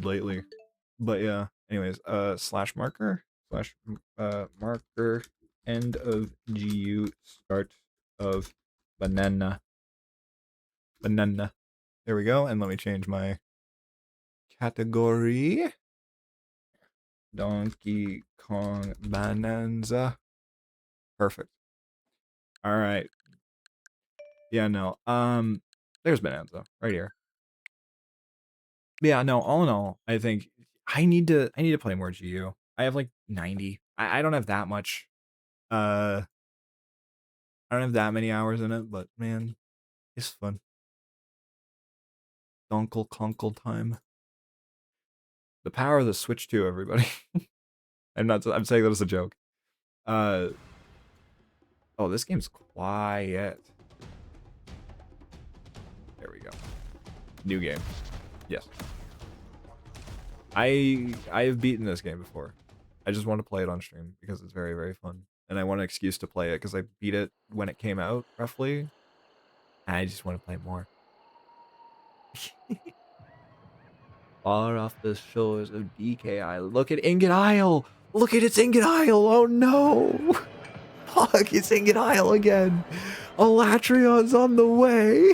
lately. But yeah, anyways, slash marker, slash marker, end of GU, start of banana. Banana. There we go, and let me change my category. Donkey Kong Bananza. Perfect. All right. Yeah, no. There's Bananza right here. But yeah, no, all in all, I think I need to play more GU. I have like 90. I don't have that much. I don't have that many hours in it, but man, it's fun. Donkle conkle time. The power of the Switch 2, everybody. I'm saying that as a joke. Uh oh, this game's quiet. There we go. New game. Yes. I have beaten this game before. I just want to play it on stream because it's very, very fun. And I want an excuse to play it because I beat it when it came out, roughly. And I just want to play more. Far off the shores of DK Island. Look at Ingot Isle! Look at its Ingot Isle! Oh no! Fuck, it's Ingot Isle again! Alatrion's on the way!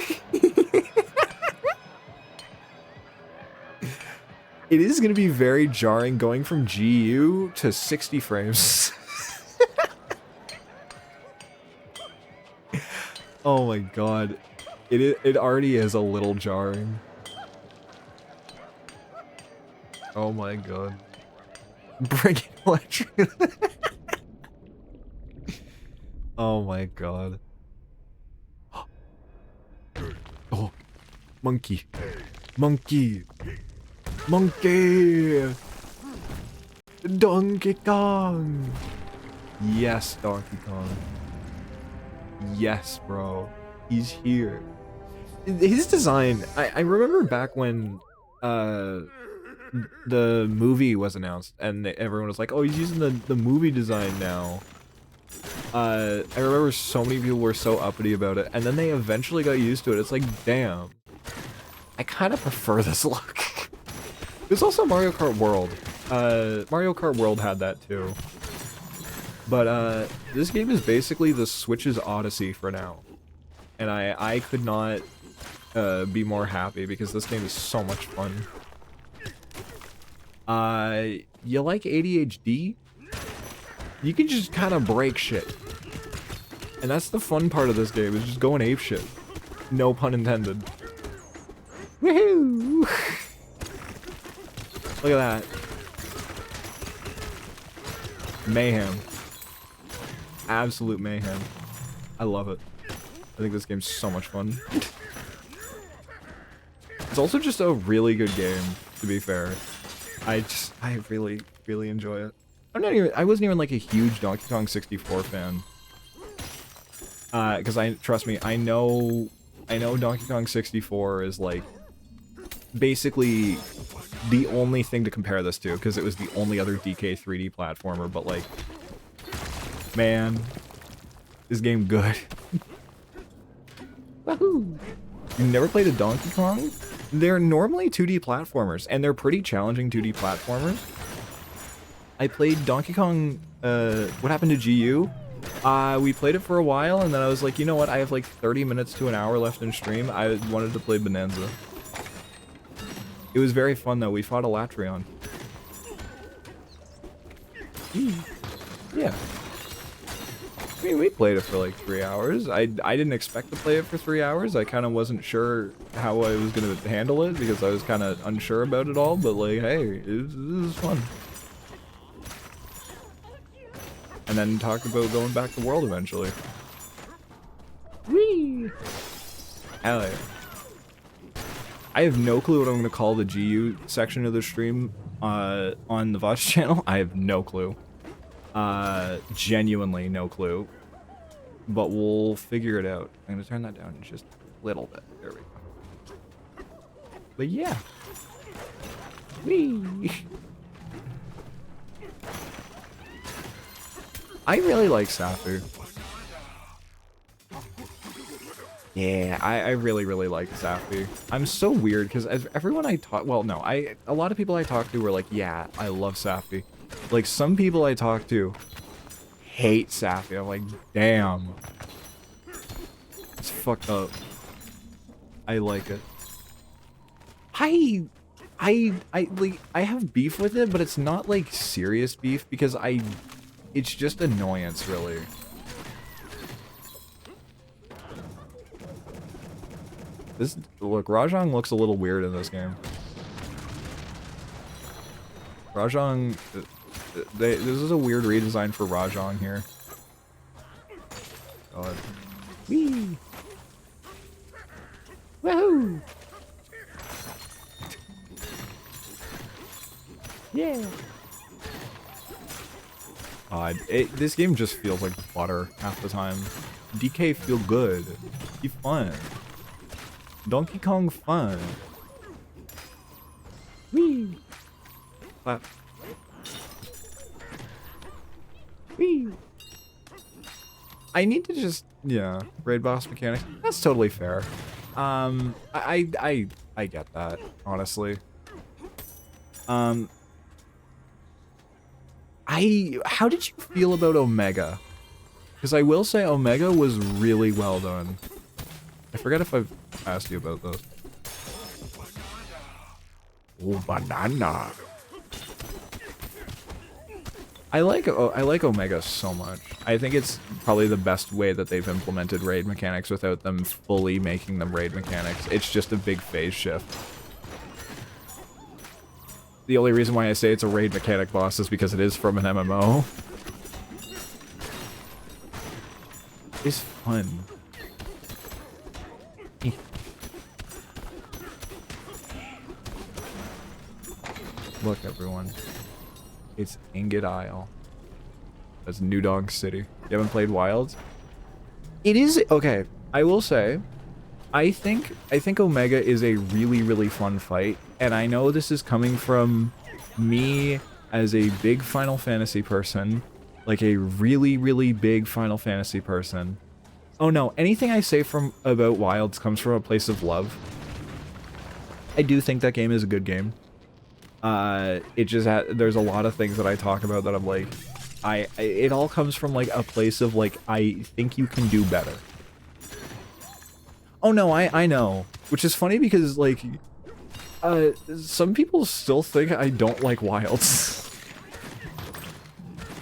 It is going to be very jarring going from GU to 60 frames. Oh my god. It already is a little jarring. Oh my god. Bring it electric. Oh my god. Oh. Monkey. Monkey. Monkey. Donkey Kong. Yes, Donkey Kong. Yes, bro. He's here. His design, I remember back when the movie was announced and everyone was like, oh, he's using the movie design now. I remember so many people were so uppity about it, and then they eventually got used to it. It's like, damn. I kind of prefer this look. There's also Mario Kart World. Mario Kart World had that too. But this game is basically the Switch's Odyssey for now. And I could not be more happy because this game is so much fun. You like ADHD? You can just kind of break shit. And that's the fun part of this game, is just going ape shit. No pun intended. Woohoo! Look at that. Mayhem. Absolute mayhem. I love it. I think this game's so much fun. It's also just a really good game, to be fair. I really, really enjoy it. I wasn't even like a huge Donkey Kong 64 fan. Because trust me, I know Donkey Kong 64 is like basically the only thing to compare this to, because it was the only other DK 3D platformer, but like, man, this game good. Woohoo! You never played a Donkey Kong? They're normally 2D platformers, and they're pretty challenging 2D platformers. I played Donkey Kong, what happened to GU? We played it for a while, and then I was like, you know what, I have like 30 minutes to an hour left in stream. I wanted to play Bananza. It was very fun though, we fought a Latrion. Yeah. I mean, we played it for like 3 hours. I didn't expect to play it for 3 hours. I kind of wasn't sure how I was going to handle it because I was kind of unsure about it all, but like, hey, it was fun. And then talk about going back to World eventually. Whee! Hell yeah. I have no clue what I'm going to call the GU section of the stream on the VOD channel. I have no clue. Genuinely no clue. But we'll figure it out. I'm going to turn that down just a little bit. There we go. But yeah. Whee! I really like Safu. Yeah, I really, really like Sappy. I'm so weird because everyone I talk, well, no, a lot of people I talk to were like, yeah, I love Sappy. Like, some people I talk to hate Sappy. I'm like, damn. It's fucked up. I like it. I have beef with it, but it's not like serious beef because it's just annoyance, really. Look, Rajang looks a little weird in this game. Rajang, this is a weird redesign for Rajang here. God. Whee! Woohoo! Yeah. This game just feels like butter half the time. DK feel good. Be fun. Donkey Kong fun. Whee! Clap. Whee! I need to just, yeah, raid boss mechanics. That's totally fair. I get that, honestly. How did you feel about Omega? Because I will say Omega was really well done. I forget if I've asked you about this. Oh, banana. I like Omega so much. I think it's probably the best way that they've implemented raid mechanics without them fully making them raid mechanics. It's just a big phase shift. The only reason why I say it's a raid mechanic boss is because it is from an MMO. It's fun. Look, everyone. It's Ingot Isle. That's New Dog City. You haven't played Wilds? It is okay. I will say, I think Omega is a really, really fun fight, and I know this is coming from me as a big Final Fantasy person, like a really, really big Final Fantasy person. Oh no, anything I say about Wilds comes from a place of love. I do think that game is a good game. It just there's a lot of things that I talk about that I'm like, it all comes from like a place of like, I think you can do better. Oh no, I know. Which is funny because, like, some people still think I don't like Wilds.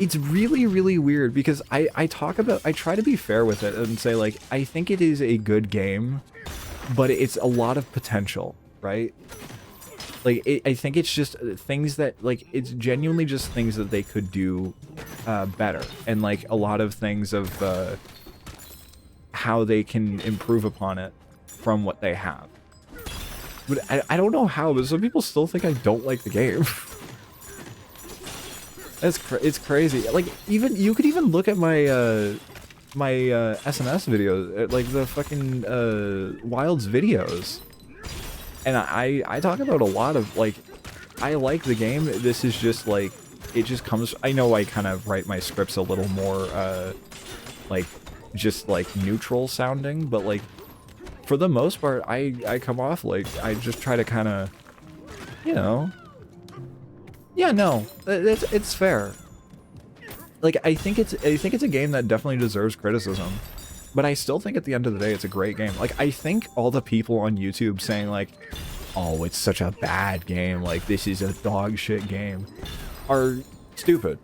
It's really, really weird because I try to be fair with it and say, like, I think it is a good game, but it's a lot of potential, right? Like, I think it's just things that, like, it's genuinely just things that they could do better. And, like, a lot of things of how they can improve upon it from what they have. But I don't know how, but some people still think I don't like the game. It's crazy. Like, even you could even look at my my SNS videos, like the fucking Wilds videos. And I talk about a lot of, like, I like the game. This is just like, it just comes, I know I kind of write my scripts a little more like, just like neutral sounding, but like, for the most part, I come off like, I just try to kind of, you know, yeah, no, it's fair. Like, I think it's a game that definitely deserves criticism, but I still think at the end of the day, it's a great game. Like, I think all the people on YouTube saying like, oh, it's such a bad game, like, this is a dog shit game, are stupid,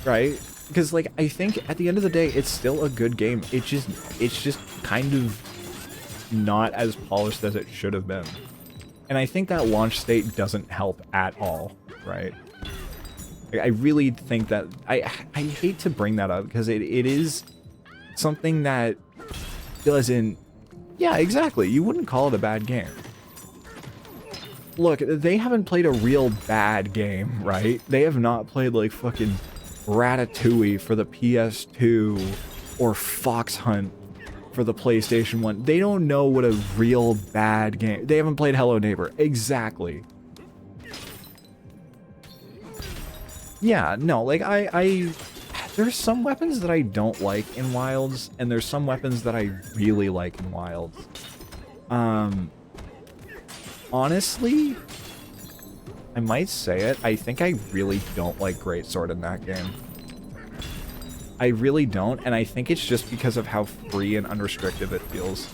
right? Because, like, I think at the end of the day, it's still a good game. It's just kind of not as polished as it should have been. And I think that launch state doesn't help at all, right? I really think that, I hate to bring that up because it is something that doesn't, yeah, exactly, you wouldn't call it a bad game. Look, they haven't played a real bad game, right? They have not played like fucking Ratatouille for the PS2 or Fox Hunt for the PlayStation 1. They don't know what a real bad game. They haven't played Hello Neighbor. Exactly. Yeah, no, like There's some weapons that I don't like in Wilds, and there's some weapons that I really like in Wilds. Honestly, I might say it, I think I really don't like Greatsword in that game. I really don't, and I think it's just because of how free and unrestricted it feels.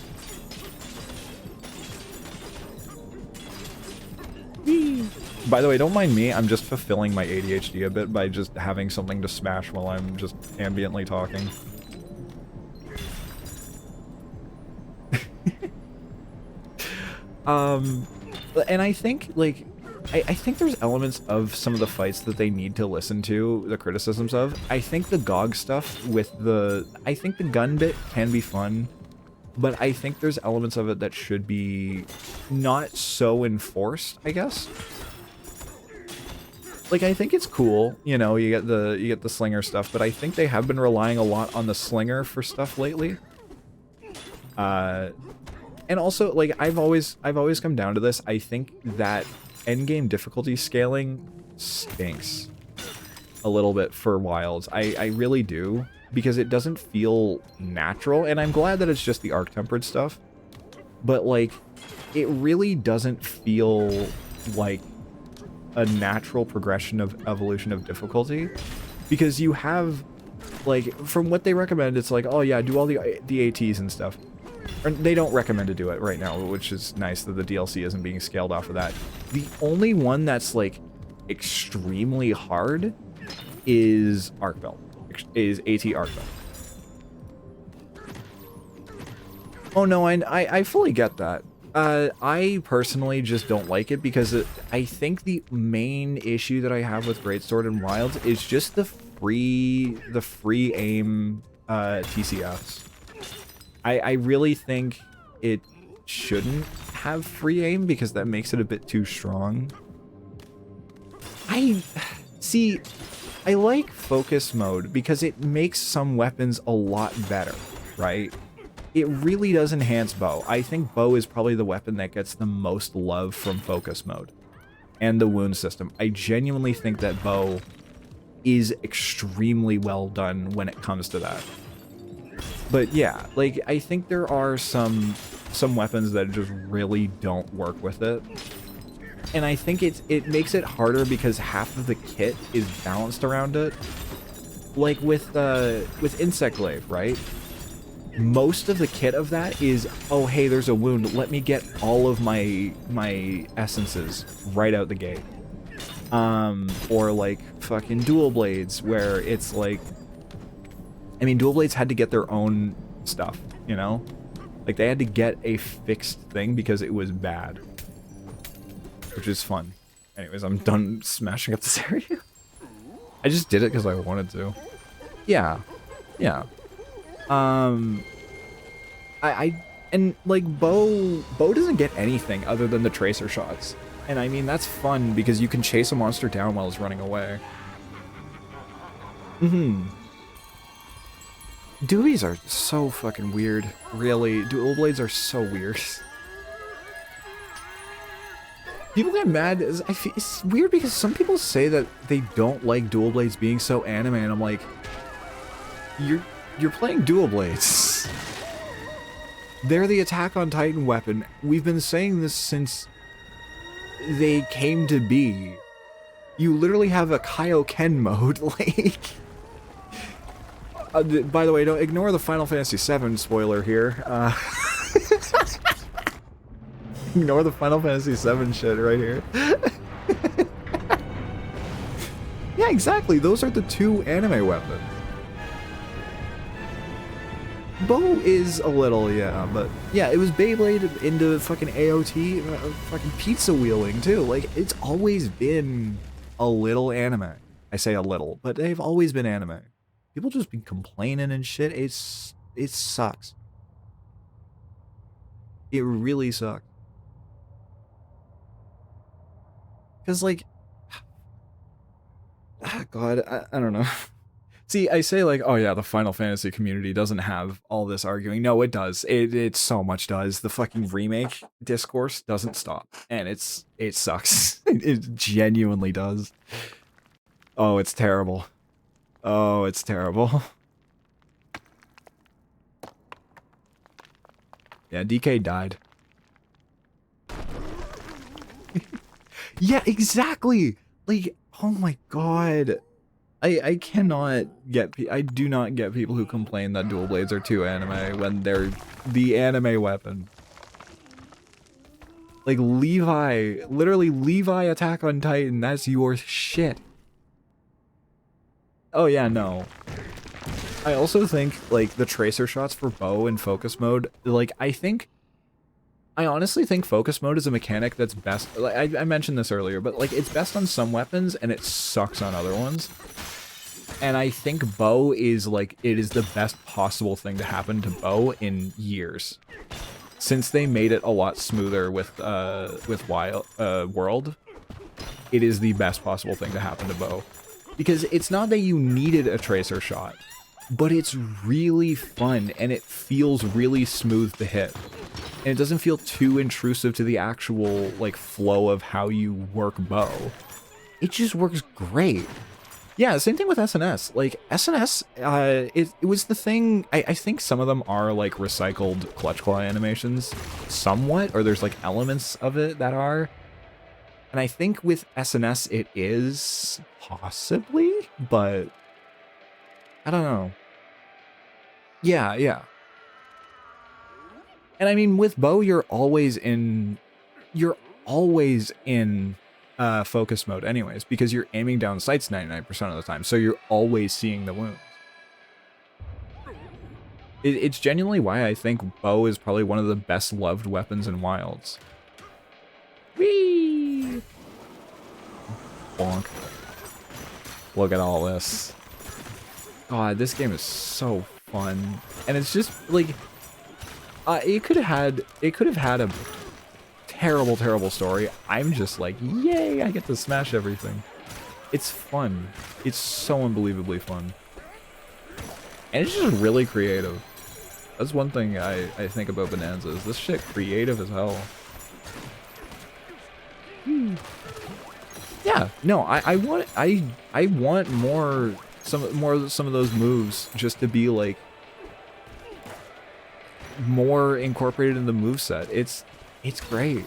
By the way, don't mind me, I'm just fulfilling my ADHD a bit by just having something to smash while I'm just ambiently talking. And I think, like, I think there's elements of some of the fights that they need to listen to the criticisms of. I think the GOG stuff with I think the gun bit can be fun, but I think there's elements of it that should be not so enforced, I guess. Like, I think it's cool, you know, you get the slinger stuff, but I think they have been relying a lot on the slinger for stuff lately. And also, like, I've always come down to this. I think that endgame difficulty scaling stinks a little bit for Wilds. I really do, because it doesn't feel natural, and I'm glad that it's just the arc-tempered stuff, but, like, it really doesn't feel like a natural progression of evolution of difficulty, because you have, like, from what they recommend, it's like, oh yeah, do all the ATs and stuff. Or they don't recommend to do it right now, which is nice that the DLC isn't being scaled off of that. The only one that's, like, extremely hard is Arc Belt. Is AT Arc Belt. Oh no, I fully get that. I personally just don't like it because I think the main issue that I have with Greatsword and Wilds is just the free aim TCFs. I really think it shouldn't have free aim because that makes it a bit too strong. I like focus mode because it makes some weapons a lot better, right? It really does enhance bow. I think bow is probably the weapon that gets the most love from focus mode and the wound system. I genuinely think that bow is extremely well done when it comes to that. But yeah, like, I think there are some weapons that just really don't work with it. And I think it makes it harder because half of the kit is balanced around it. Like with Insect Glaive, right? Most of the kit of that is, oh hey, there's a wound, let me get all of my essences right out the gate. Or like fucking Dual Blades, where it's like, I mean, Dual Blades had to get their own stuff, you know? Like, they had to get a fixed thing because it was bad. Which is fun. Anyways, I'm done smashing up this area. I just did it because I wanted to. Yeah. Yeah. And like, bow doesn't get anything other than the tracer shots. And I mean, that's fun because you can chase a monster down while it's running away. Doobies are so fucking weird. Really, Dual Blades are so weird. People get mad. It's weird because some people say that they don't like Dual Blades being so anime, and I'm like, you're playing Dual Blades. They're the Attack on Titan weapon. We've been saying this since they came to be. You literally have a Kaioken mode, like... by the way, don't ignore the Final Fantasy VII spoiler here. Ignore the Final Fantasy VII shit right here. Yeah, exactly. Those are the two anime weapons. Bow is a little, yeah, but yeah, it was Beyblade into fucking AOT, fucking pizza wheeling too. Like, it's always been a little anime. I say a little, but they've always been anime. People just been complaining and shit. It sucks. It really sucks. Because, like, God, I don't know. See, I say, like, oh yeah, the Final Fantasy community doesn't have all this arguing. No, it does. It so much does. The fucking remake discourse doesn't stop. And it sucks. It genuinely does. Oh, it's terrible. Oh, it's terrible. Yeah, DK died. Yeah, exactly. Like, oh my god. I cannot get I do not get people who complain that dual blades are too anime when they're the anime weapon. Like Levi, literally Levi Attack on Titan, that's your shit. Oh yeah, no. I also think like the tracer shots for bow in focus mode, like I honestly think focus mode is a mechanic that's best, like I mentioned this earlier, but like it's best on some weapons and it sucks on other ones. And I think bow is like, it is the best possible thing to happen to bow in years. Since they made it a lot smoother with World, it is the best possible thing to happen to bow. Because it's not that you needed a tracer shot, but it's really fun and it feels really smooth to hit. And it doesn't feel too intrusive to the actual like flow of how you work bow. It just works great. Yeah, same thing with SNS. Like, SNS, it was the thing, I think some of them are, like, recycled clutch claw animations, somewhat, or there's, like, elements of it that are. And I think with SNS it is, possibly, but I don't know. Yeah, yeah. And I mean, with bow, you're always in focus mode anyways, because you're aiming down sights 99% of the time, so you're always seeing the wounds. It's genuinely why I think bow is probably one of the best loved weapons in Wilds. Whee! Bonk. Look at all this. God, this game is so fun. And it's just, like, it could have had a terrible, terrible story. I'm just like, yay, I get to smash everything. It's fun. It's so unbelievably fun. And it's just really creative. That's one thing I think about Bananza, is this shit creative as hell. Yeah, no, I want more some of those moves just to be like more incorporated in the moveset. It's great.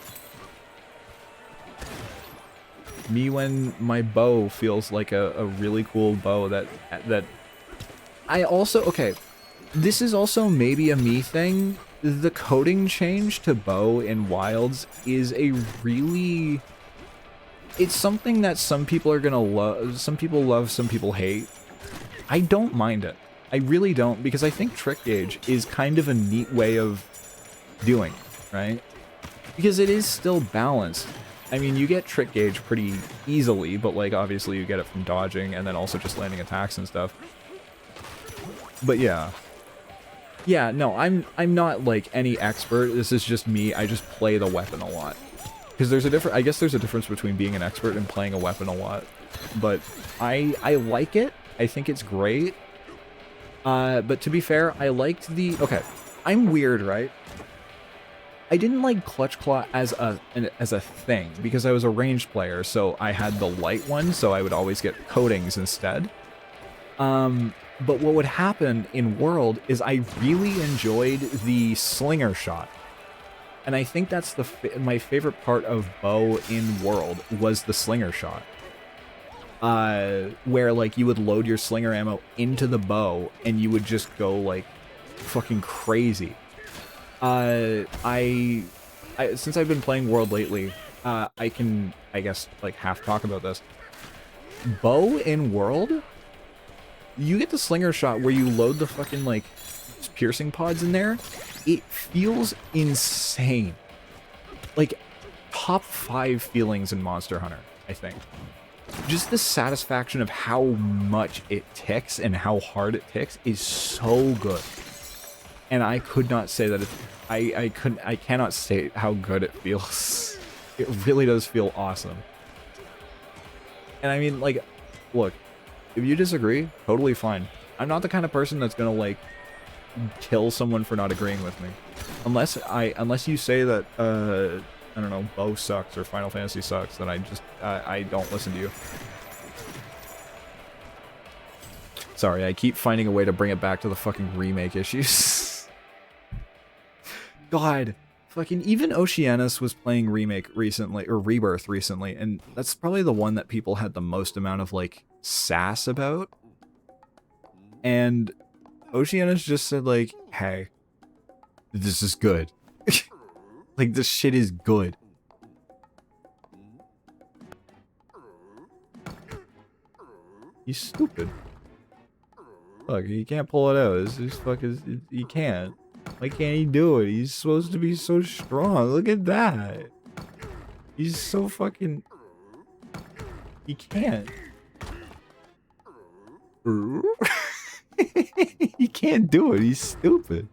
Me when my bow feels like a really cool bow that I also, okay, this is also maybe a me thing. The coding change to bow in Wilds is a really, it's something that some people are gonna love, some people love, some people hate. I don't mind it. I really don't, because I think trick gauge is kind of a neat way of doing it, right? Because it is still balanced. I mean, you get trick gauge pretty easily, but like obviously you get it from dodging and then also just landing attacks and stuff. But yeah. Yeah, no, I'm not like any expert. This is just me. I just play the weapon a lot. Because there's a different, I guess there's a difference between being an expert and playing a weapon a lot. But I like it. I think it's great. But to be fair, I liked the, okay, I'm weird, right? I didn't like Clutch Claw as a thing because I was a ranged player, so I had the light one, so I would always get coatings instead. But what would happen in World is I really enjoyed the slinger shot. And I think that's my favorite part of bow in World was the slinger shot. Where like you would load your slinger ammo into the bow and you would just go like fucking crazy. Since I've been playing World lately, I can, I guess, like half talk about this. Bow in World, you get the slinger shot where you load the fucking like piercing pods in there. It feels insane. Like top 5 feelings in Monster Hunter, I think. Just the satisfaction of how much it ticks and how hard it ticks is so good. And I could not say that it's, I cannot state how good it feels. It really does feel awesome. And I mean, like, look, if you disagree, totally fine. I'm not the kind of person that's gonna like kill someone for not agreeing with me. Unless you say that I don't know, bow sucks or Final Fantasy sucks, then I don't listen to you. Sorry, I keep finding a way to bring it back to the fucking remake issues. God, fucking even Oceanus was playing Remake recently, or Rebirth recently, and that's probably the one that people had the most amount of, like, sass about. And Oceanus just said, like, hey, this is good. Like, this shit is good. He's stupid. Look, he can't pull it out. This fucking, he can't. Why can't he do it? He's supposed to be so strong. Look at that. He's so fucking... He can't. He can't do it. He's stupid.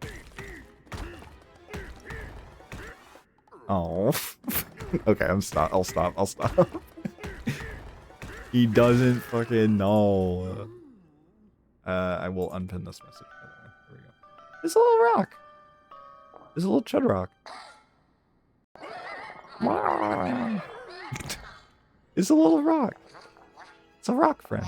Oh. Okay, I'll stop. He doesn't fucking know. I will unpin this message. There we go. It's a little rock. It's a little chud rock. It's a little rock. It's a rock friend.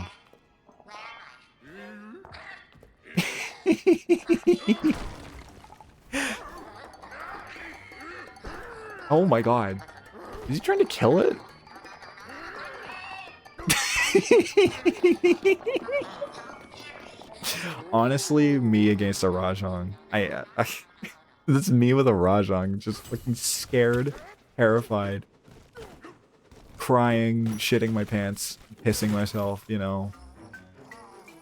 Oh my god. Is he trying to kill it? Honestly, me against a Rajang. That's me with a Rajang, just fucking scared, terrified, crying, shitting my pants, pissing myself, you know.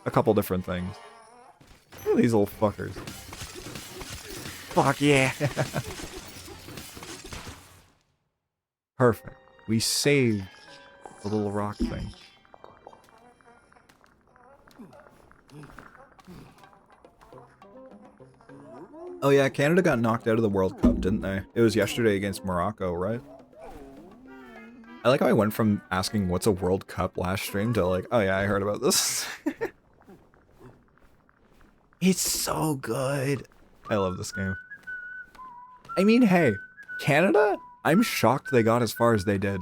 A couple different things. Look at these little fuckers. Fuck yeah. Perfect. We saved the little rock thing. Oh yeah, Canada got knocked out of the World Cup, didn't they? It was yesterday against Morocco, right? I like how I went from asking what's a World Cup last stream to like, oh yeah, I heard about this. It's so good. I love this game. I mean, hey, Canada? I'm shocked they got as far as they did.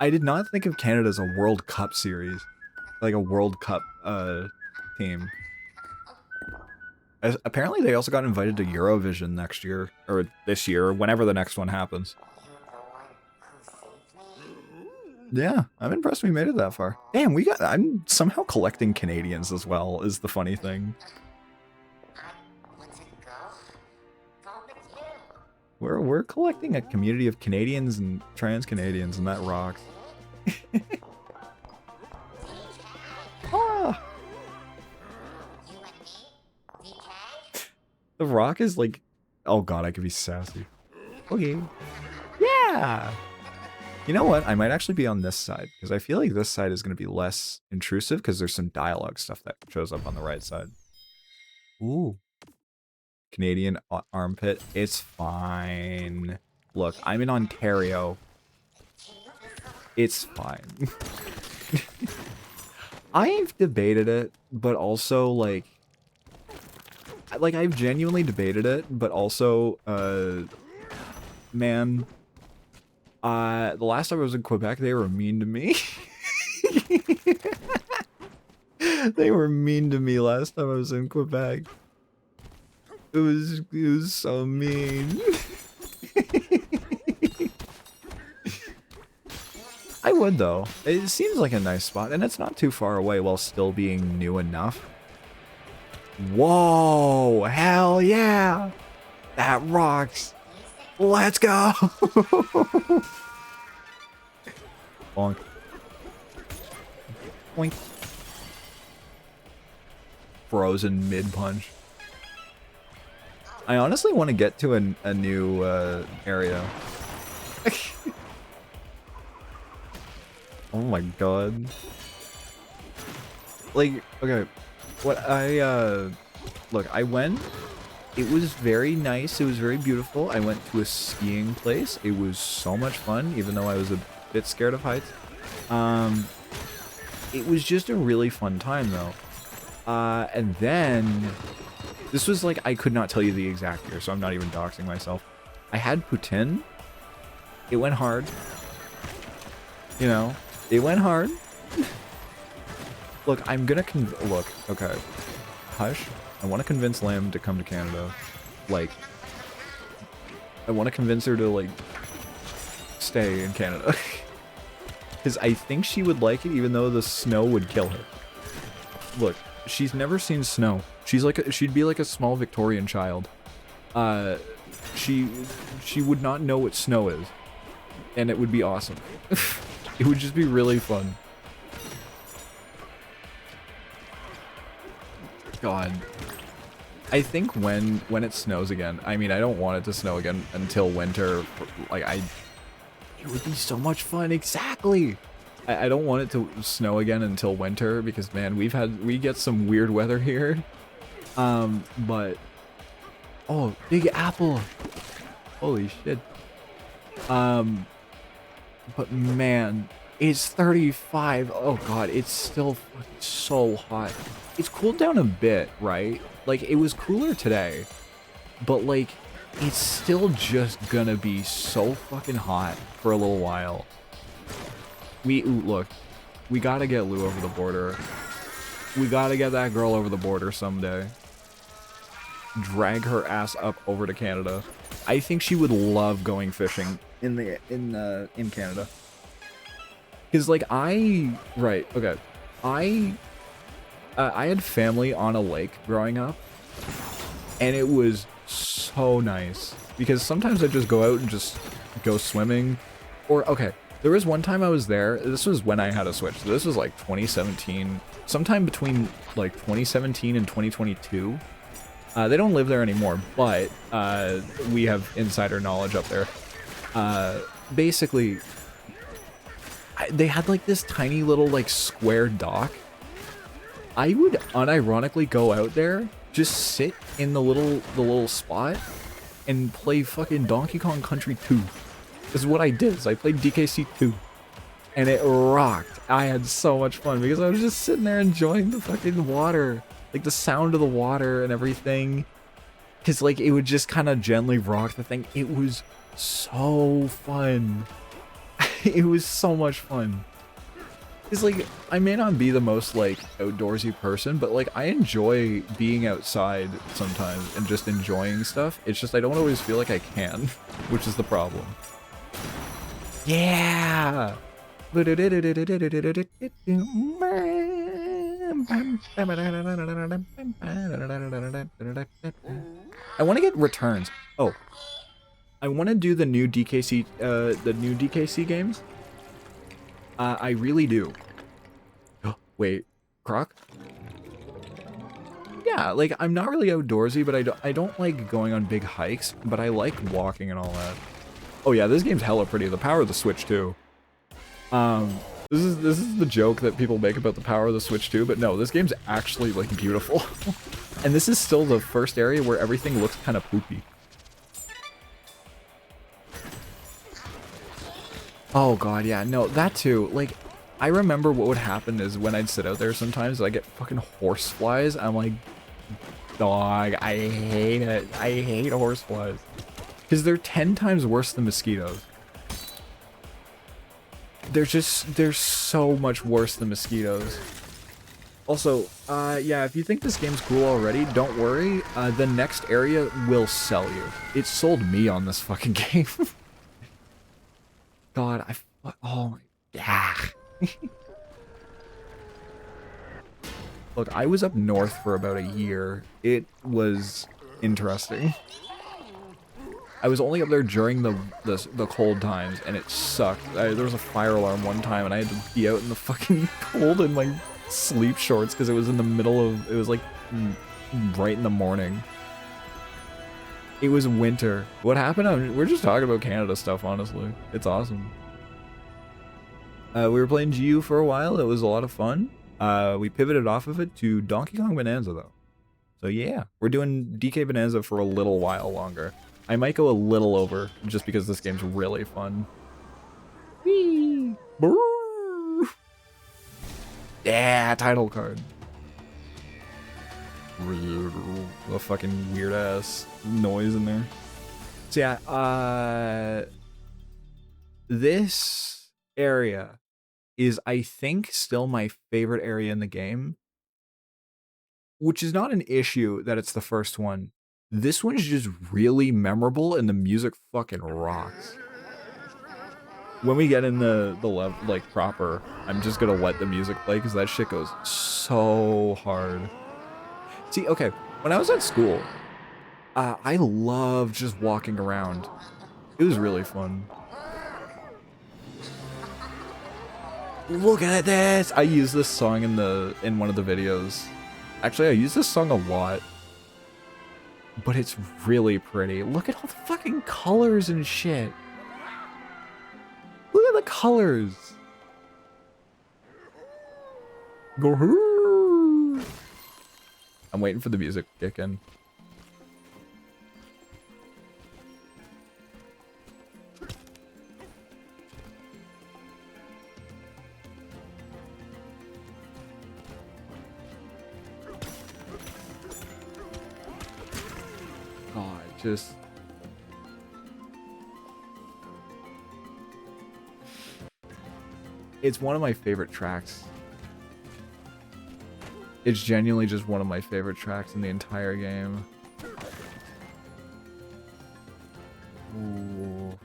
I did not think of Canada as a World Cup series. Like a World Cup, team. Apparently they also got invited to Eurovision next year, or this year, whenever the next one happens. Yeah, I'm impressed we made it that far. Damn, I'm somehow collecting Canadians as well, is the funny thing. We're collecting a community of Canadians and trans-Canadians, and that rocks. Ah! The rock is like... Oh god, I could be sassy. Okay. Yeah! You know what? I might actually be on this side, because I feel like this side is going to be less intrusive, because there's some dialogue stuff that shows up on the right side. Ooh. Canadian armpit. It's fine. Look, I'm in Ontario. It's fine. I've debated it, but also, like, I've genuinely debated it, but also, man, the last time I was in Quebec, they were mean to me. They were mean to me last time I was in Quebec. It was so mean. I would, though. It seems like a nice spot, and it's not too far away while still being new enough. Whoa! Hell yeah! That rocks! Let's go! Bonk. Boink. Frozen mid-punch. I honestly want to get to a new area. Oh my god. Like, okay, what look, I went, it was very nice, it was very beautiful. I went to a skiing place. It was so much fun, even though I was a bit scared of heights. It was just a really fun time, though. And then... This was like, I could not tell you the exact year, so I'm not even doxing myself. I had poutine. It went hard. You know, it went hard. Look, I'm gonna look, okay. Hush. I want to convince Lamb to come to Canada. Like, I want to convince her to, like, stay in Canada. Because I think she would like it, even though the snow would kill her. Look, she's never seen snow. She'd be like a small Victorian child. She would not know what snow is. And it would be awesome. It would just be really fun. God. I think when it snows again, I mean, I don't want it to snow again until winter. Like, it would be so much fun. Exactly. I don't want it to snow again until winter because, man, we get some weird weather here. But, oh, Big Apple. Holy shit. But man, it's 35. Oh god, it's still fucking so hot. It's cooled down a bit, right? Like, it was cooler today, but like, it's still just gonna be so fucking hot for a little while. Look, we gotta get Lou over the border. We gotta get that girl over the border someday. Drag her ass up over to Canada. I think she would love going fishing in Canada. Cause like I had family on a lake growing up, and it was so nice because sometimes I just go out and just go swimming, or okay, there was one time I was there. This was when I had a Switch. So this was like 2017, sometime between like 2017 and 2022. They don't live there anymore, but we have insider knowledge up there. Basically, they had like this tiny little like square dock. I would unironically go out there, just sit in the little spot, and play fucking Donkey Kong Country 2. This is what I did. Is I played DKC 2, and it rocked. I had so much fun because I was just sitting there enjoying the fucking water. Like the sound of the water and everything. Cause like it would just kind of gently rock the thing. It was so fun. It was so much fun. Cause like I may not be the most like outdoorsy person, but like I enjoy being outside sometimes and just enjoying stuff. It's just I don't always feel like I can, which is the problem. Yeah. I want to get returns. Oh, I want to do the new DKC games. I really do. Wait, Croc? Yeah, like I'm not really outdoorsy, but I don't like going on big hikes, but I like walking and all that. Oh yeah, this game's hella pretty. The power of the Switch too. This is the joke that people make about the power of the Switch too, but no, this game's actually like beautiful. And this is still the first area where everything looks kind of poopy. Oh god, yeah, no, that too. Like, I remember what would happen is when I'd sit out there sometimes, I get fucking horse flies. I'm like, dog, I hate it. I hate horse flies. Because they're 10 times worse than mosquitoes. They're so much worse than mosquitoes. Also, yeah, if you think this game's cool already, don't worry. The next area will sell you. It sold me on this fucking game. God, oh my, yeah. Look, I was up north for about a year. It was interesting. I was only up there during the cold times, and it sucked. There was a fire alarm one time, and I had to be out in the fucking cold in my sleep shorts because it was in the middle of, it was like right in the morning. It was winter. What happened? We're just talking about Canada stuff, honestly. It's awesome. We were playing GU for a while. It was a lot of fun. We pivoted off of it to Donkey Kong Bonanza, though. So yeah, we're doing DK Bonanza for a little while longer. I might go a little over, just because this game's really fun. Whee! Yeah, title card. A fucking weird ass noise in there. So yeah, this area is, I think, still my favorite area in the game, which is not an issue that it's the first one. This one's just really memorable, and the music fucking rocks. When we get in the level, like, proper, I'm just gonna let the music play, because that shit goes so hard. See, okay, when I was at school, I loved just walking around. It was really fun. Look at this! I use this song in one of the videos. Actually, I use this song a lot. But it's really pretty. Look at all the fucking colors and shit. Look at the colors. Go. I'm waiting for the music to kick in. God, just... It's one of my favorite tracks. It's genuinely just one of my favorite tracks in the entire game. Ooh.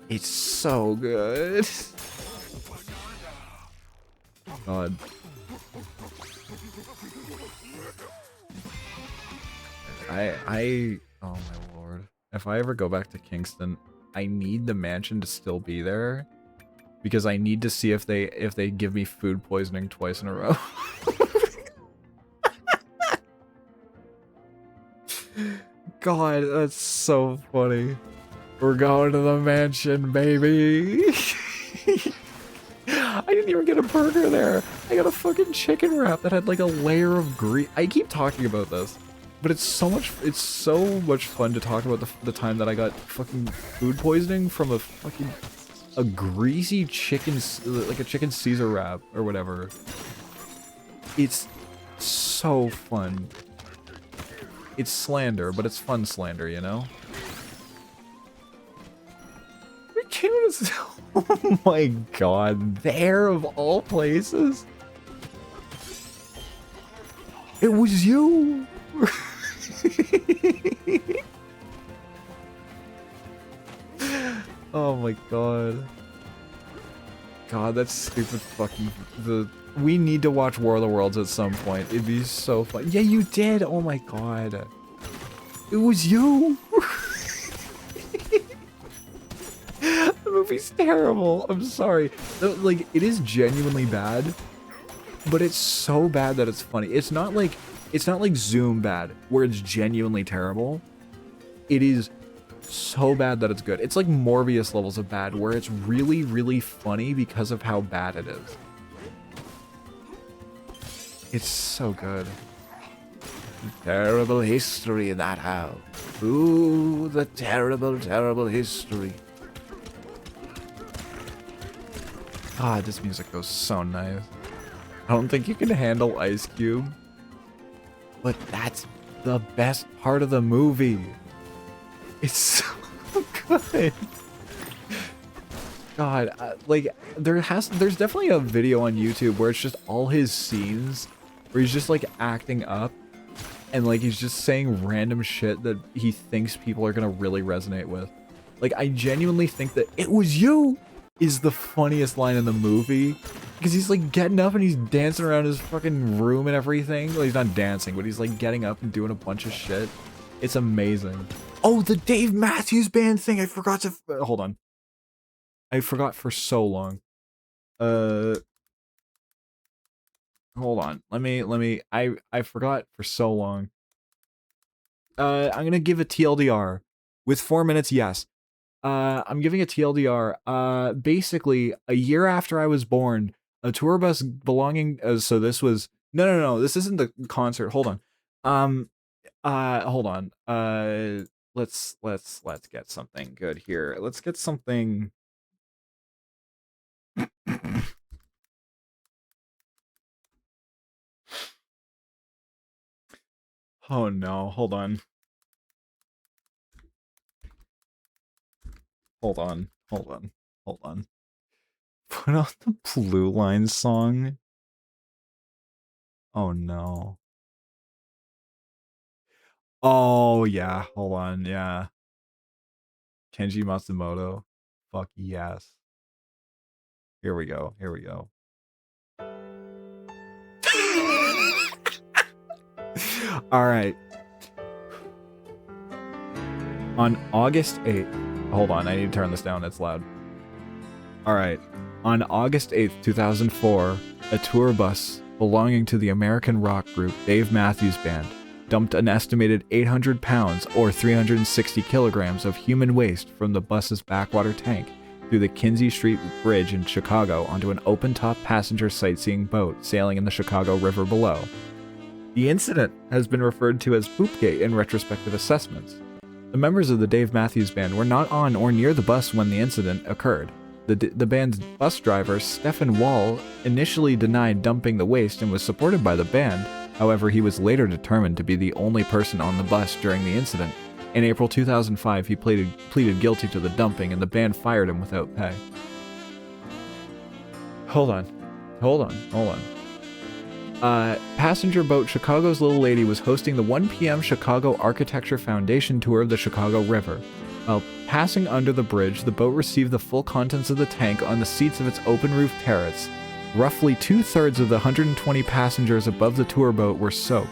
It's so good. God. Oh my lord. If I ever go back to Kingston, I need the mansion to still be there. Because I need to see if they give me food poisoning twice in a row. God, that's so funny. We're going to the mansion, baby. I didn't even get a burger there. I got a fucking chicken wrap that had like a layer of grease. I keep talking about this, but it's so much fun to talk about the time that I got fucking food poisoning from a greasy chicken, like a chicken Caesar wrap or whatever. It's so fun. It's slander, but it's fun slander, you know? Oh my god, there of all places? It was you! Oh my god. God, that's stupid fucking... We need to watch War of the Worlds at some point. It'd be so fun. Yeah, you did! Oh my god. It was you! The movie's terrible. I'm sorry. Like, it is genuinely bad, but it's so bad that it's funny. It's not like Zoom bad, where it's genuinely terrible. It is so bad that it's good. It's like Morbius levels of bad, where it's really, really funny because of how bad it is. It's so good. Terrible history in that house. Ooh, the terrible, terrible history. God, this music goes so nice. I don't think you can handle Ice Cube, but that's the best part of the movie. It's so good. God, like there's definitely a video on YouTube where it's just all his scenes where he's just like acting up and like he's just saying random shit that he thinks people are gonna really resonate with. Like, I genuinely think that "it was you" is the funniest line in the movie, because he's like getting up and he's dancing around his fucking room and everything. Well, he's not dancing, but he's like getting up and doing a bunch of shit. It's amazing. Oh, the Dave Matthews Band thing. I forgot to hold on. I forgot for so long. Hold on. I forgot for so long. I'm gonna give a TLDR. With 4 minutes, yes. I'm giving a TLDR. Basically, a year after I was born, a tour bus belonging, so this was, no, this isn't the concert. Hold on. Hold on. Let's get something good here. Let's get something. Oh no, hold on. Hold on. Hold on. Hold on. Put on the Blue Line song. Oh no. Oh yeah. Hold on. Yeah. Kenji Matsumoto. Fuck yes. Here we go. Here we go. All right. On August 8th. Hold on. I need to turn this down. It's loud. All right. On August 8th, 2004, a tour bus belonging to the American rock group Dave Matthews Band dumped an estimated 800 pounds or 360 kilograms of human waste from the bus's backwater tank through the Kinzie Street Bridge in Chicago onto an open-top passenger sightseeing boat sailing in the Chicago River below. The incident has been referred to as Poopgate in retrospective assessments. The members of the Dave Matthews Band were not on or near the bus when the incident occurred. The band's bus driver, Stefan Wall, initially denied dumping the waste and was supported by the band. However, he was later determined to be the only person on the bus during the incident. In April 2005, he pleaded guilty to the dumping, and the band fired him without pay. Hold on. Passenger boat Chicago's Little Lady was hosting the 1 p.m. Chicago Architecture Foundation tour of the Chicago River. While passing under the bridge, the boat received the full contents of the tank on the seats of its open-roof turrets. Roughly 2/3 of the 120 passengers above the tour boat were soaked.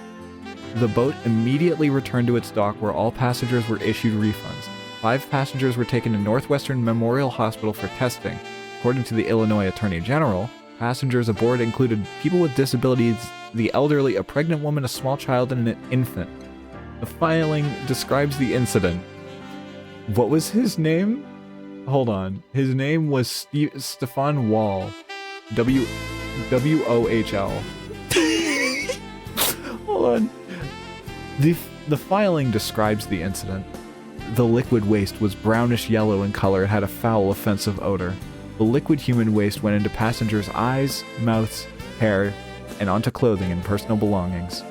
The boat immediately returned to its dock where all passengers were issued refunds. 5 passengers were taken to Northwestern Memorial Hospital for testing. According to the Illinois Attorney General, passengers aboard included people with disabilities, the elderly, a pregnant woman, a small child, and an infant. The filing describes the incident. What was his name? Hold on. His name was Stefan Wall. W-O-H-L. Hold on. The filing describes the incident. The liquid waste was brownish yellow in color and had a foul, offensive odor. The liquid human waste went into passengers' eyes, mouths, hair, and onto clothing and personal belongings,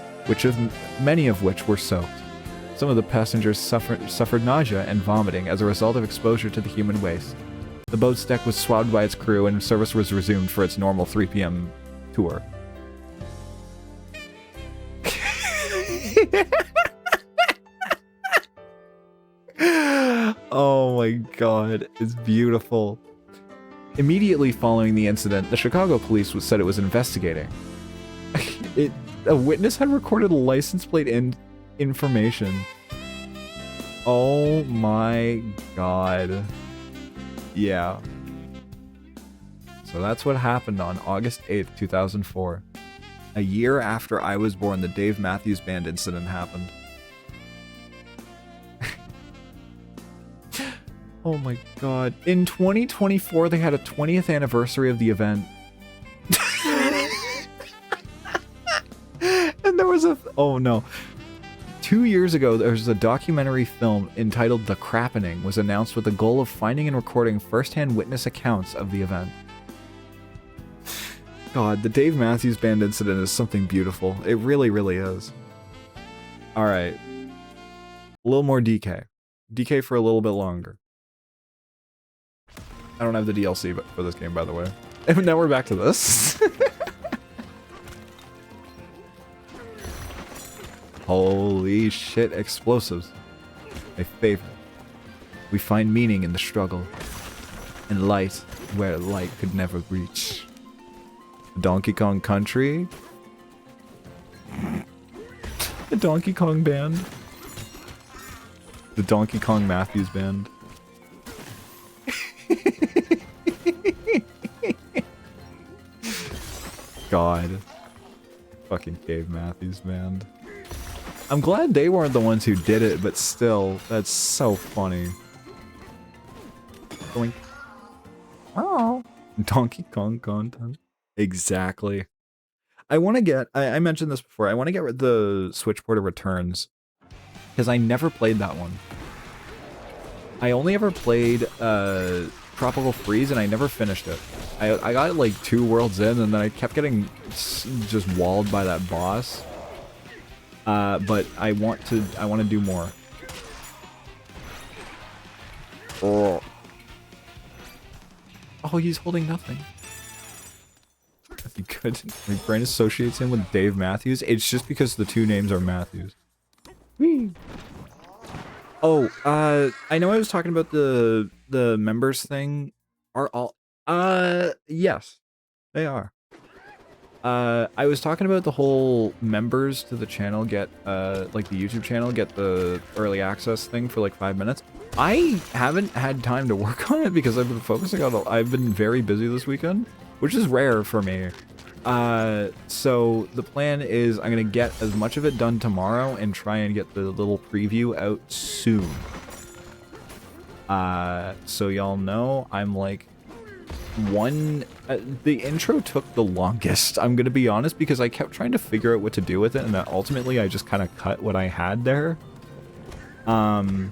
many of which were soaked. Some of the passengers suffered nausea and vomiting as a result of exposure to the human waste. The boat's deck was swabbed by its crew and service was resumed for its normal 3 p.m. tour. Oh my god, it's beautiful. Immediately following the incident, the Chicago police said it was investigating. A witness had recorded license plate information. Oh my god. Yeah. So that's what happened on August 8th, 2004. A year after I was born, the Dave Matthews Band incident happened. Oh my god. In 2024, they had a 20th anniversary of the event. And there was oh no. 2 years ago, there was a documentary film entitled The Crappening was announced with the goal of finding and recording first-hand witness accounts of the event. God, the Dave Matthews Band incident is something beautiful. It really, really is. Alright. A little more DK. DK for a little bit longer. I don't have the DLC for this game, by the way. And now we're back to this. Holy shit, explosives. My favorite. We find meaning in the struggle. And light where light could never reach. Donkey Kong Country. The Donkey Kong Band. The Donkey Kong Matthews Band. God. Fucking Dave Matthews Band. I'm glad they weren't the ones who did it, but still, that's so funny. Going. Oh. Donkey Kong content. Exactly. I want to get, I mentioned this before, I want to get the Switch port of Returns. Because I never played that one. I only ever played Tropical Freeze and I never finished it. I got like 2 worlds in and then I kept getting just walled by that boss. But I want to do more. Oh. Oh, he's holding nothing. That'd be good. My brain associates him with Dave Matthews. It's just because the two names are Matthews. Whee! Oh, I know I was talking about the members thing. Are all yes, they are. I was talking about the whole members to the channel get like the YouTube channel get the early access thing for like 5 minutes. I haven't had time to work on it because I've been focusing on I've been very busy this weekend, which is rare for me. So the plan is I'm gonna get as much of it done tomorrow and try and get the little preview out soon. So y'all know I'm like the intro took the longest, I'm gonna be honest, because I kept trying to figure out what to do with it, and that ultimately I just kind of cut what I had there. I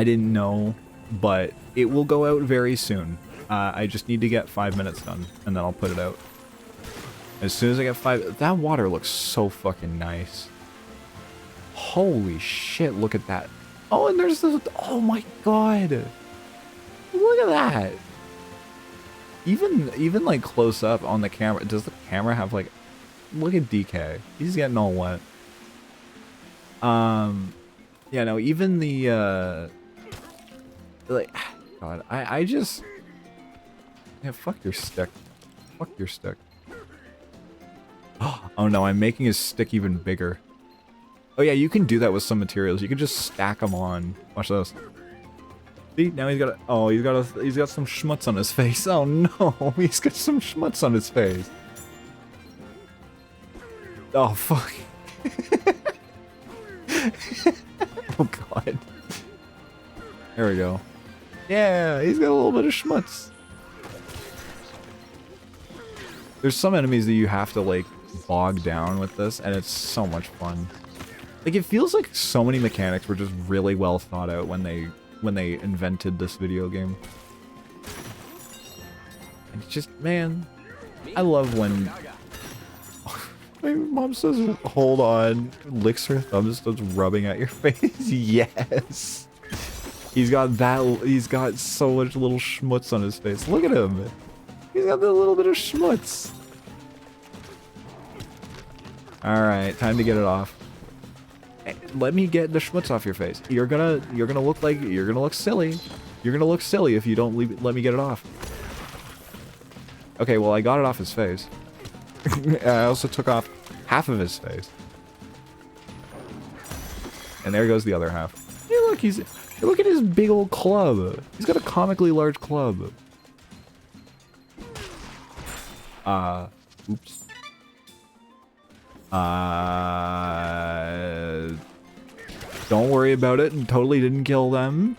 didn't know, but it will go out very soon. I just need to get 5 minutes done, and then I'll put it out. As soon as I get 5... That water looks so fucking nice. Holy shit, look at that. Oh, and there's this... Oh my god! Look at that! Even like close up on the camera, does the camera have like... Look at DK. He's getting all wet. Yeah, no, even the, like... God, I just... Yeah, fuck your stick. Fuck your stick. Oh no, I'm making his stick even bigger. Oh yeah, you can do that with some materials. You can just stack them on. Watch this. See, now he's got he's got some schmutz on his face. Oh no, he's got some schmutz on his face. Oh fuck. Oh god. There we go. Yeah, he's got a little bit of schmutz. There's some enemies that you have to like bog down with this, and it's so much fun. Like, it feels like so many mechanics were just really well thought out when they invented this video game. And it's just, man, I love when... My mom says, hold on, licks her thumb and starts rubbing at your face. Yes! He's got so much little schmutz on his face. Look at him! He's got that little bit of schmutz. Alright, time to get it off. Let me get the schmutz off your face. You're gonna look silly. You're gonna look silly if you don't let me get it off. Okay, well I got it off his face. I also took off half of his face. And there goes the other half. Hey look, look at his big old club. He's got a comically large club. Oops. Don't worry about it, and totally didn't kill them.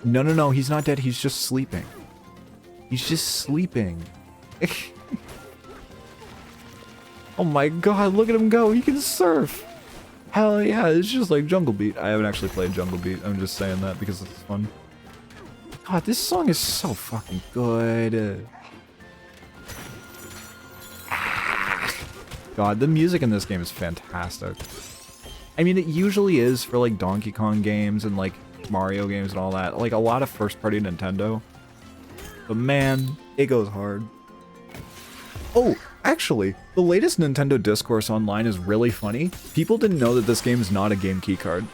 No, he's not dead, he's just sleeping. He's just sleeping. Oh my god, look at him go, he can surf! Hell yeah, it's just like Jungle Beat. I haven't actually played Jungle Beat, I'm just saying that because it's fun. God, this song is so fucking good. God, the music in this game is fantastic. I mean, it usually is for like Donkey Kong games and like Mario games and all that. Like a lot of first-party Nintendo. But man, it goes hard. Oh, actually, the latest Nintendo discourse online is really funny. People didn't know that this game is not a game keycard.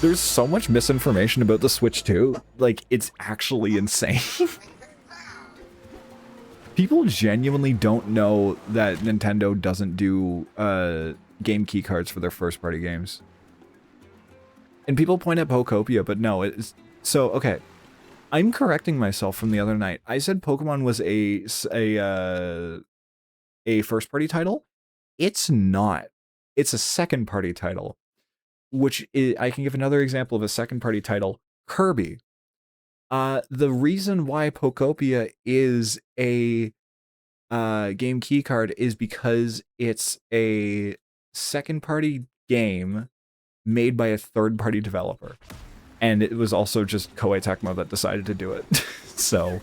There's so much misinformation about the Switch 2. Like, it's actually insane. People genuinely don't know that Nintendo doesn't do game keycards for their first-party games. And people point at Pokopia, but no, it's... So, okay. I'm correcting myself from the other night. I said Pokemon was a first-party title. It's not. It's a second-party title. Which is, I can give another example of a second-party title. Kirby. The reason why Pokopia is a game keycard is because it's a second-party game made by a third-party developer. And it was also just Koei Tecmo that decided to do it. So,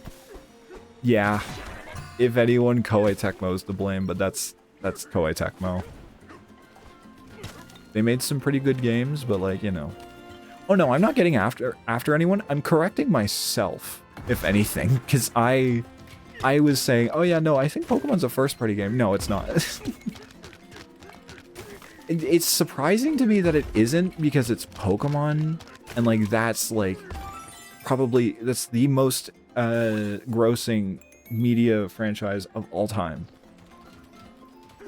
yeah. If anyone, Koei Tecmo is to blame, but that's Koei Tecmo. They made some pretty good games, but like, you know. Oh no, I'm not getting after anyone. I'm correcting myself, if anything, because I was saying, oh yeah, no, I think Pokemon's a first-party game. No, it's not. It's surprising to me that it isn't, because it's Pokemon, and like that's like probably that's the most grossing media franchise of all time,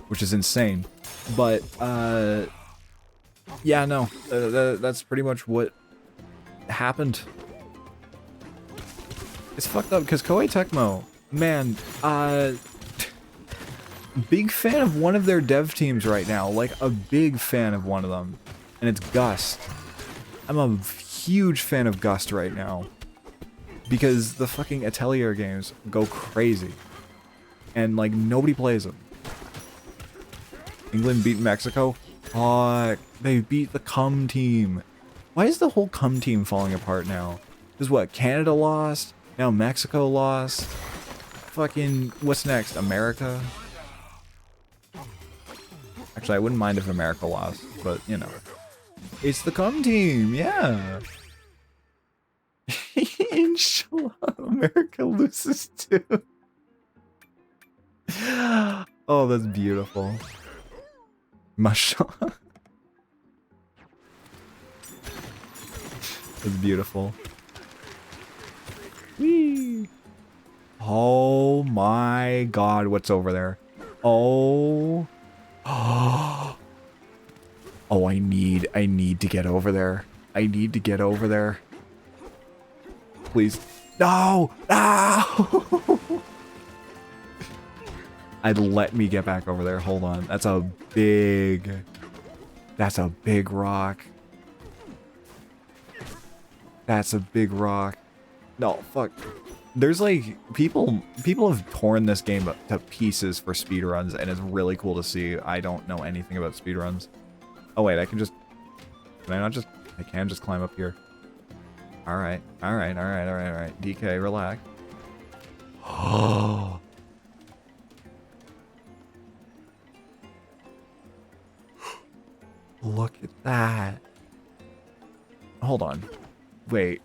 which is insane. But yeah, no, that's pretty much what happened. It's fucked up because Koei Tecmo, man, big fan of one of their dev teams right now, like a big fan of one of them, and it's Gust. I'm a huge fan of Gust right now because the fucking Atelier games go crazy, and like nobody plays them. England beat Mexico. Fuck, they beat the cum team. Why is the whole cum team falling apart now? Because what, Canada lost? Now Mexico lost? Fucking, what's next? America? Actually, I wouldn't mind if America lost, but, you know. It's the cum team, yeah! Inshallah, America loses too. Oh, that's beautiful. Mashallah. That's beautiful. Whee! Oh my god, what's over there? Oh. Oh, I need to get over there. I need to get over there. Please. No! No! Let me get back over there. Hold on. That's a big rock. That's a big rock. No, fuck. There's like people have torn this game up to pieces for speedruns, and it's really cool to see. I don't know anything about speedruns. Oh wait, I can just climb up here. Alright. DK, relax. Oh. Look at that. Hold on. Wait.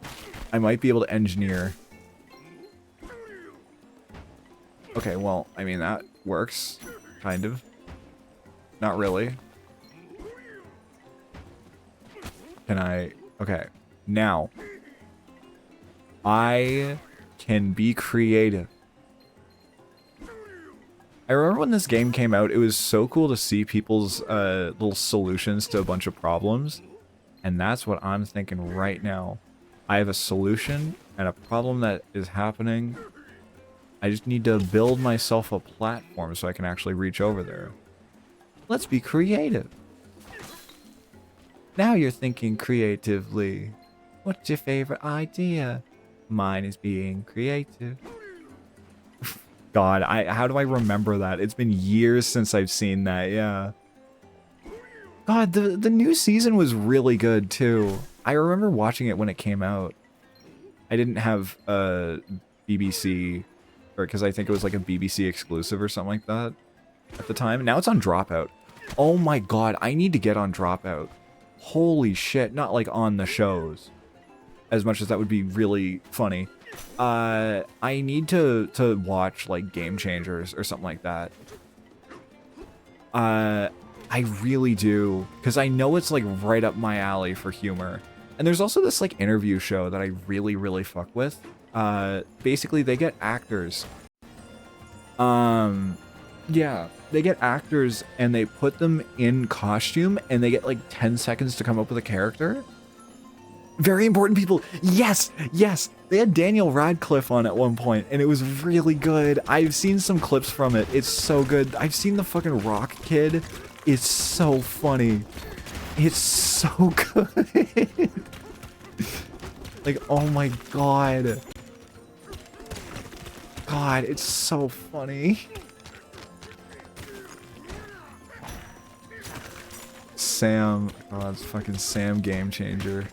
I might be able to engineer. Okay, well, I mean, that works. Kind of. Not really. Can I... Okay. Now. I can be creative. I remember when this game came out, it was so cool to see people's little solutions to a bunch of problems. And that's what I'm thinking right now. I have a solution and a problem that is happening. I just need to build myself a platform so I can actually reach over there. Let's be creative. Now you're thinking creatively. What's your favorite idea? Mine is being creative. God, how do I remember that? It's been years since I've seen that, yeah. God, the new season was really good, too. I remember watching it when it came out. I didn't have BBC, or because I think it was like a BBC exclusive or something like that at the time. Now it's on Dropout. Oh my god, I need to get on Dropout. Holy shit, not like on the shows. As much as that would be really funny. I need to watch like Game Changers or something like that. I really do, because I know it's like right up my alley for humor. And there's also this like interview show that I really fuck with. Basically they get actors. Yeah, they get actors and they put them in costume and they get like 10 seconds to come up with a character. Very important people. Yes, yes. They had Daniel Radcliffe on at one point, and it was really good. I've seen some clips from it. It's so good. I've seen the fucking Rock Kid. It's so funny. It's so good. Like, oh my god. God, it's so funny. Sam. Oh, it's fucking Sam Game Changer.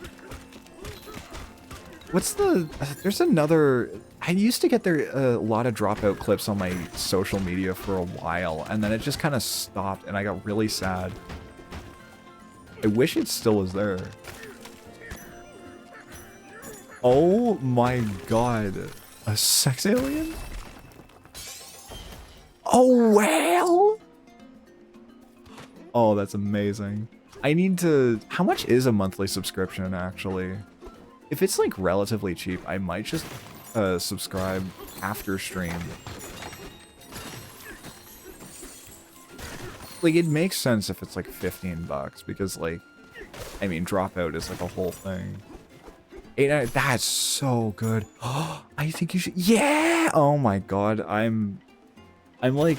What's the... There's another... I used to get there a lot of Dropout clips on my social media for a while, and then it just kind of stopped, and I got really sad. I wish it still was there. Oh my god. A sex alien? Oh, well. Oh, that's amazing. I need to... How much is a monthly subscription, actually? If it's, like, relatively cheap, I might just subscribe after stream. Like, it makes sense if it's, like, 15 bucks, because, like, I mean, Dropout is, like, a whole thing. That's so good. Oh, I think you should... Yeah! Oh my god, I'm like...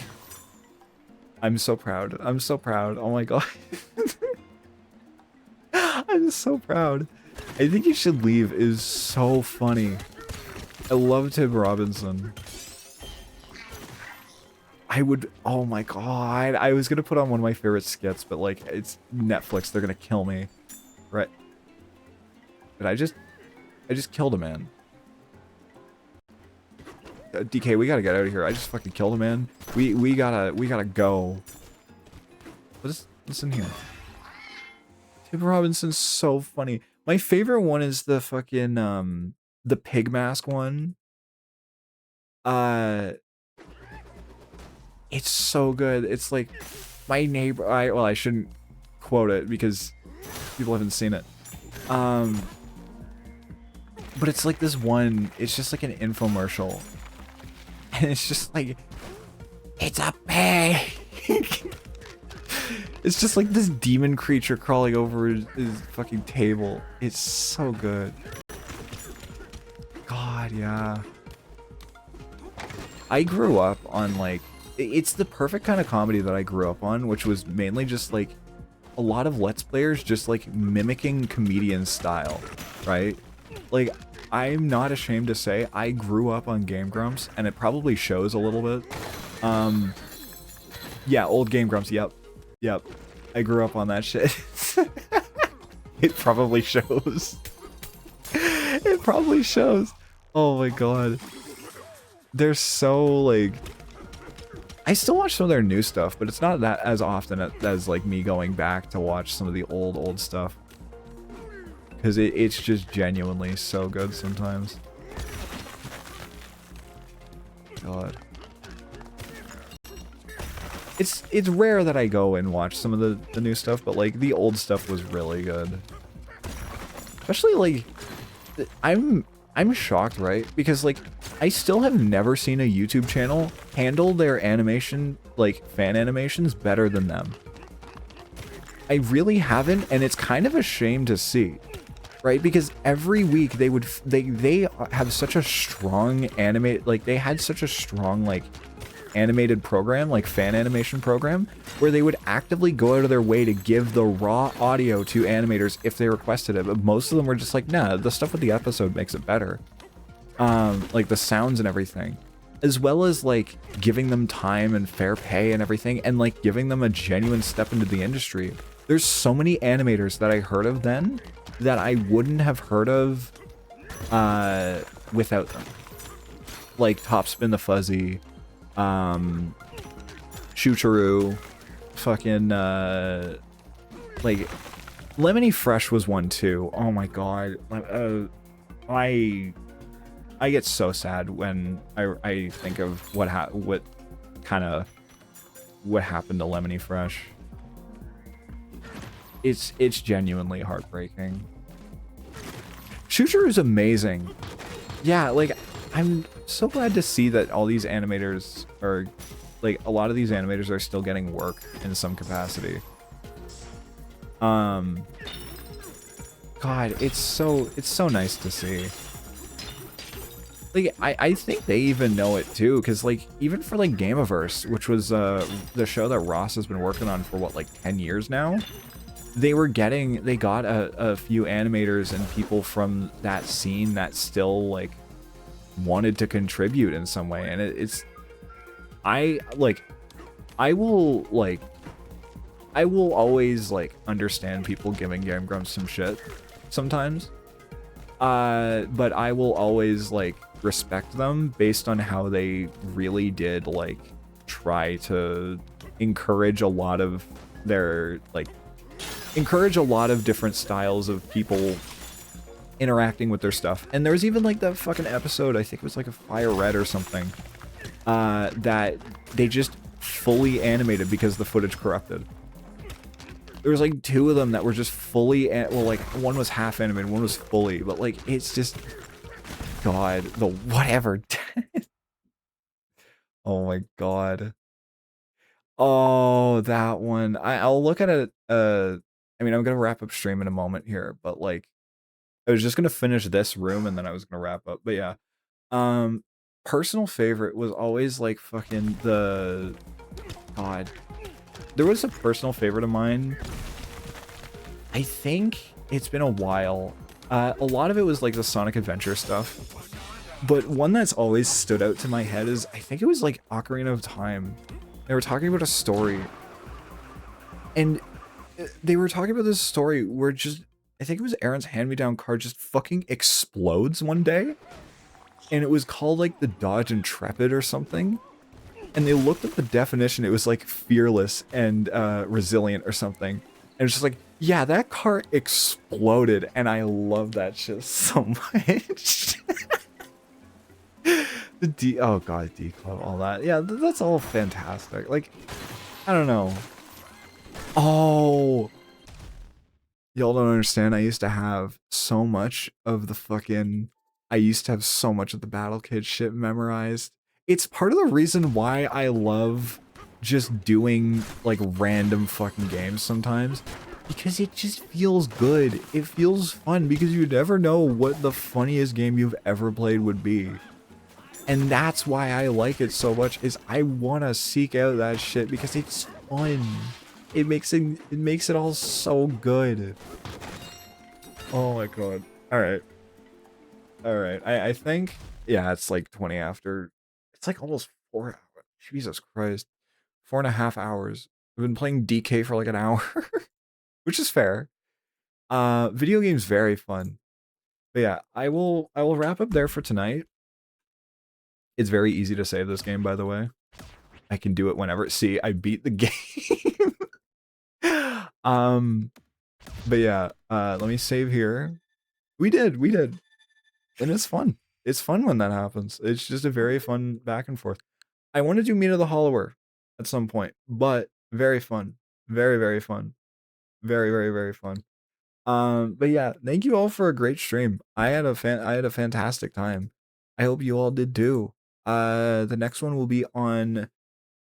I'm so proud. I'm so proud. Oh my god. I'm so proud. I think you should leave is so funny. I love Tim Robinson. I would, oh my god. I was gonna put on one of my favorite skits, but like, it's Netflix. They're gonna kill me. Right. But I just killed a man. DK, we gotta get out of here. I just fucking killed a man. We gotta go. What's in here? Tim Robinson's so funny. My favorite one is the fucking the pig mask one. It's so good. It's like my neighbor. Well, I shouldn't quote it because people haven't seen it. But it's like this one. It's just like an infomercial. And it's just like, it's a pig. It's just like this demon creature crawling over his fucking table. It's so good. God, yeah. I grew up on like, it's the perfect kind of comedy that I grew up on, which was mainly just like a lot of Let's Players just like mimicking comedian style, right? Like, I'm not ashamed to say I grew up on Game Grumps, and it probably shows a little bit. Yeah, old Game Grumps, yep. I grew up on that shit. It probably shows. It probably shows. Oh my god. They're so, like... I still watch some of their new stuff, but it's not that as often as, like, me going back to watch some of the old stuff. Because it's just genuinely so good sometimes. God. It's rare that I go and watch some of the new stuff, but like the old stuff was really good. Especially like I'm shocked, right? Because like I still have never seen a YouTube channel handle their animation, like fan animations, better than them. I really haven't, and it's kind of a shame to see. Right, because every week they have such a strong they had such a strong like animated program, like fan animation program, where they would actively go out of their way to give the raw audio to animators if they requested it, but most of them were just like, nah, the stuff with the episode makes it better. Like the sounds and everything, as well as like giving them time and fair pay and everything, and like giving them a genuine step into the industry. There's so many animators that I heard of then that I wouldn't have heard of without them. Like Topspin the Fuzzy, Shootaroo, fucking like Lemony Fresh was one too. Oh my god. I get so sad when I think of what happened to Lemony Fresh. It's genuinely heartbreaking. Shooter is amazing. Yeah, like I'm so glad to see that all these animators are like a lot of these animators are still getting work in some capacity. God, it's so nice to see. Like I think they even know it too, because like even for like Gameaverse, which was the show that Ross has been working on for what, like 10 years now. They got a few animators and people from that scene that still like wanted to contribute in some way, and I will always like understand people giving Game Grumps some shit sometimes, but I will always like respect them based on how they really did like try to encourage a lot of different styles of people interacting with their stuff. And there was even like that fucking episode, I think it was like a Fire Red or something, that they just fully animated because the footage corrupted. There was like 2 of them that were just fully, well, like one was half animated, one was fully, but like it's just, God, the whatever. Oh my God. Oh, that one. I'll look at it. I mean, I'm gonna wrap up stream in a moment here, but like, I was just gonna finish this room and then I was gonna wrap up. But yeah, um, personal favorite was always like fucking the God. There was a personal favorite of mine. I think it's been a while. A lot of it was like the Sonic Adventure stuff, but one that's always stood out to my head is I think it was like Ocarina of Time. They were talking about a story, and they were talking about this story where just, I think it was Aaron's hand-me-down car just fucking explodes one day, and it was called like the Dodge Intrepid or something, and they looked at the definition, it was like fearless and resilient or something, and it's just like, yeah, that car exploded, and I love that shit so much. Oh god, D-Club, all that, yeah, that's all fantastic, like, I don't know. Oh, y'all don't understand. I used to have so much of the fucking. I used to have so much of the Battle Kid shit memorized. It's part of the reason why I love just doing like random fucking games sometimes. Because it just feels good. It feels fun because you never know what the funniest game you've ever played would be. And that's why I like it so much, is I want to seek out that shit because it's fun. It makes it all so good. Oh my god. Alright. Alright. I think, yeah, it's like 20 after. It's like almost 4 hours. Jesus Christ. 4.5 hours. We've been playing DK for like an hour. Which is fair. Video games very fun. But yeah, I will wrap up there for tonight. It's very easy to save this game, by the way. I can do it whenever. See, I beat the game. But yeah, let me save here. We did. And it's fun. It's fun when that happens. It's just a very fun back and forth. I want to do Meet of the Hollower at some point, but very fun. Very, very fun. Very, very, very fun. But yeah, thank you all for a great stream. I had a fantastic time. I hope you all did too. The next one will be on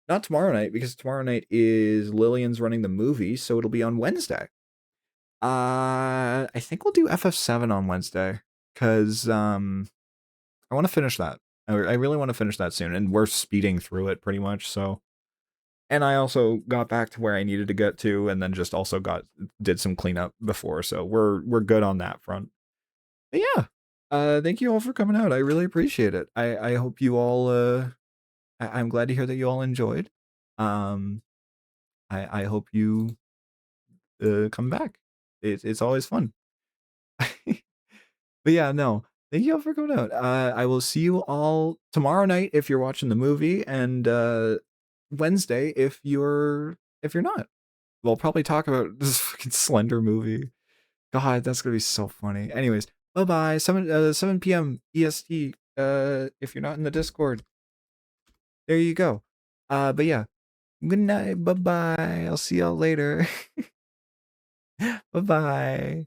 not tomorrow night, because tomorrow night is Lillian's running the movie, so it'll be on Wednesday. I think we'll do FF7 on Wednesday, because I want to finish that. I really want to finish that soon, and we're speeding through it pretty much, so. And I also got back to where I needed to get to, and then just also did some cleanup before, so we're good on that front. But yeah, thank you all for coming out. I really appreciate it. I hope you all. I'm glad to hear that you all enjoyed. Um, I hope you come back. It's always fun. But yeah, no. Thank you all for coming out. I will see you all tomorrow night if you're watching the movie, and Wednesday if you're not. We'll probably talk about this fucking Slender movie. God, that's gonna be so funny. Anyways, bye bye. 7 p.m. EST. If you're not in the Discord, there you go. But yeah, good night. Bye bye. I'll see y'all later. Bye bye.